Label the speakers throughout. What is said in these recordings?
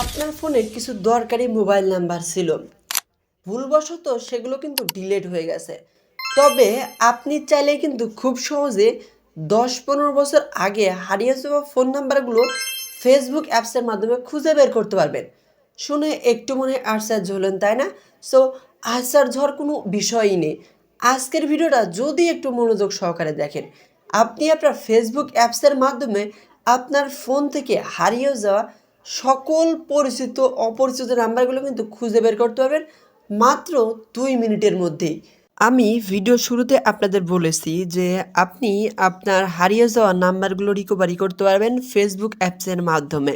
Speaker 1: আপনার ফোনে কিছু দরকারি মোবাইল নাম্বার ছিল, ভুলবশত সেগুলো কিন্তু ডিলিট হয়ে গেছে। তবে আপনি চাইলে কিন্তু খুব সহজে 10-15 বছর আগে হারিয়ে যাওয়া ফোন নাম্বারগুলো ফেসবুক অ্যাপসের মাধ্যমে খুঁজে বের করতে পারবেন। শুনে একটু মনে আশ্চর্য হলেন, তাই না? সো আশ্চর্য হওয়ার কোনো বিষয়ই নেই। আজকের ভিডিওটা যদি একটু মনোযোগ সহকারে দেখেন, আপনি আপনার ফেসবুক অ্যাপসের মাধ্যমে আপনার ফোন থেকে হারিয়ে যাওয়া সকল পরিচিত অপরিচিত নাম্বারগুলো কিন্তু খুঁজে বের করতে পারবেন মাত্র 2 মিনিটের মধ্যেই। আমি ভিডিও শুরুতে আপনাদের বলেছি যে আপনি আপনার হারিয়ে যাওয়া নাম্বারগুলো রিকভারি করতে পারবেন ফেসবুক অ্যাপসের মাধ্যমে।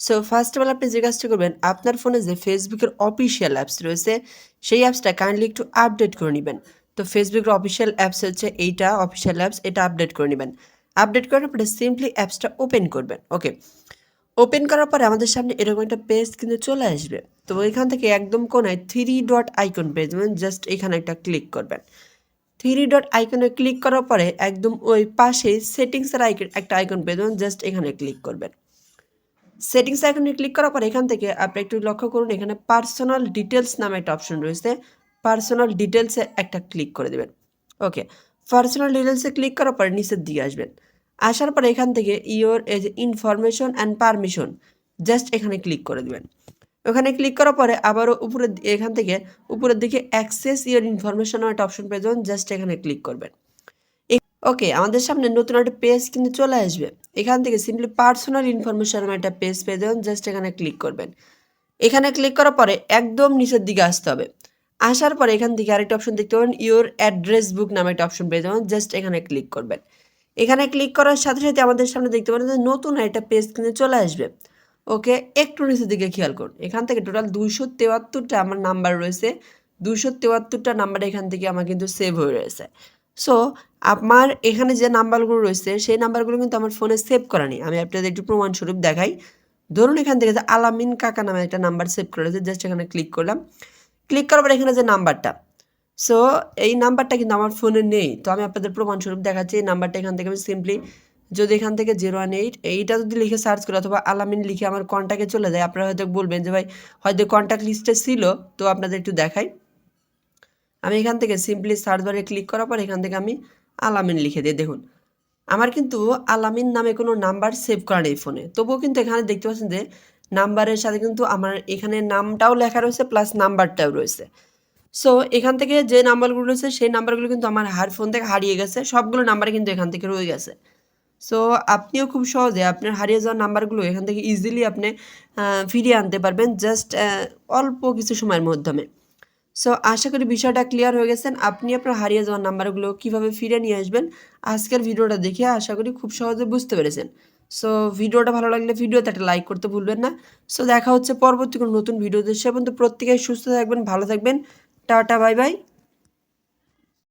Speaker 1: সো ফার্স্ট অফ অল আপনি যে কাজটা করবেন, আপনার ফোনে যে ফেসবুকের অফিসিয়াল অ্যাপস রয়েছে সেই অ্যাপসটা কাইন্ডলি একটু আপডেট করে নেবেন। তো ফেসবুকের অফিসিয়াল অ্যাপস হচ্ছে এইটা, অফিসিয়াল অ্যাপস, এটা আপডেট করে নেবেন। আপডেট করার পরে সিম্পলি অ্যাপসটা ওপেন করবেন। ওকে, ওপেন করার পরে আমাদের সামনে এরকম একটা পেজ কিন্তু চলে আসবে। তো এখান থেকে একদম কোনায় 3 ডট আইকন পেয়ে যাবেন, জাস্ট এখানে একটা ক্লিক করবেন। 3 ডট আইকনে ক্লিক করার পরে একদম ওই পাশে সেটিংসের একটা আইকন পেয়ে যাবেন, জাস্ট এখানে ক্লিক করবেন। সেটিংস আইকনে ক্লিক করার পর এখান থেকে আপনি একটু লক্ষ্য করুন, এখানে পার্সোনাল ডিটেলস নামে একটা অপশন রয়েছে। পার্সোনাল ডিটেলসে একটা ক্লিক করে দেবেন। ওকে, পার্সোনাল ডিটেলসে ক্লিক করার পর নিচের দিকে আসবেন। আসার পর এখান থেকে your age information and permission, just এখানে ক্লিক করে দেবেন। ওখানে ক্লিক করার পরে আবারও এখান থেকে উপরের দিকে অ্যাক্সেস ইওর ইনফরমেশন একটা অপশন পেয়ে যাবেন, জাস্ট এখানে ক্লিক করবেন। ওকে, আমাদের সামনে নতুন একটা পেজ কিন্তু চলে আসবে। এখান থেকে সিম্পলি পার্সোনাল ইনফরমেশন একটা পেজ পেয়ে যাবেন, জাস্ট এখানে ক্লিক করবেন। এখানে ক্লিক করার পরে একদম নিচের দিকে আসতে হবে। আসার পরে এখান থেকে আরেকটা অপশন দেখতে পাবেন, ইওর অ্যাড্রেস বুক নামে একটা অপশন পেয়ে যাবেন, জাস্ট এখানে ক্লিক করবেন। এখানে ক্লিক করার সাথে সাথে আমাদের সামনে দেখতে পাবেন যে নতুন একটা পেজ কিন্তু চলে আসবে। ওকে, একটু নিচের দিকে খেয়াল করুন, এখান থেকে টোটাল 273টা আমার নাম্বার রয়েছে। 273টা নাম্বার এখান থেকে আমার কিন্তু সেভ হয়ে রয়েছে। সো আমার এখানে যে নাম্বারগুলো রয়েছে সেই নাম্বারগুলো কিন্তু আমার ফোনে সেভ করা নেই। আমি আপনাদের একটু প্রমাণস্বরূপ দেখাই। ধরুন এখান থেকে যে আলামিন কাকা নামে একটা নাম্বার সেভ করা রয়েছে, জাস্ট এখানে ক্লিক করলাম। ক্লিক করার পর এখানে যে নাম্বারটা, সো এই নাম্বারটা কিন্তু আমার ফোনে নেই। তো আমি আপনাদের প্রমাণস্বরূপ দেখাচ্ছি। এই নাম্বারটা এখান থেকে আমি সিম্পলি যদি এখান থেকে 018 এইটা যদি লিখে সার্চ করি অথবা আলামিন লিখে আমার কন্ট্যাক্টে চলে যায়, আপনারা হয়তো বলবেন যে ভাই হয়তো কন্ট্যাক্ট লিস্টে ছিল। তো আপনাদের একটু দেখাই। আমি এখান থেকে সিম্পলি সার্চ বারে ক্লিক করার পর এখান থেকে আমি আলামিন লিখে দিই। দেখুন আমার কিন্তু আলামিন নামে কোনো নাম্বার সেভ করা নেই ফোনে, তবুও কিন্তু এখানে দেখতে পাচ্ছেন যে নাম্বারের সাথে কিন্তু আমার এখানে নামটাও লেখা রয়েছে প্লাস নাম্বারটাও রয়েছে। সো এখান থেকে যে নাম্বারগুলো রয়েছে সেই নাম্বারগুলো কিন্তু আমার ফোন থেকে হারিয়ে গেছে, সবগুলো নাম্বার কিন্তু এখান থেকে রয়ে গেছে। সো আপনিও খুব সহজে আপনার হারিয়ে যাওয়া নাম্বারগুলো এখান থেকে ইজিলি আপনি ফিরিয়ে আনতে পারবেন, জাস্ট অল্প কিছু সময়ের মাধ্যমে। সো আশা করি বিষয়টা ক্লিয়ার হয়ে গেছেন। আপনি আপনার হারিয়ে যাওয়া নাম্বারগুলো কীভাবে ফিরে নিয়ে আসবেন আজকের ভিডিওটা দেখে আশা করি খুব সহজে বুঝতে পেরেছেন। সো ভিডিওটা ভালো লাগলে ভিডিওতে একটা লাইক করতে ভুলবেন না। সো দেখা হচ্ছে পরবর্তী কোনো নতুন ভিডিওতে। সে পর্যন্ত প্রত্যেকেই সুস্থ থাকবেন, ভালো থাকবেন। Tata, bye bye.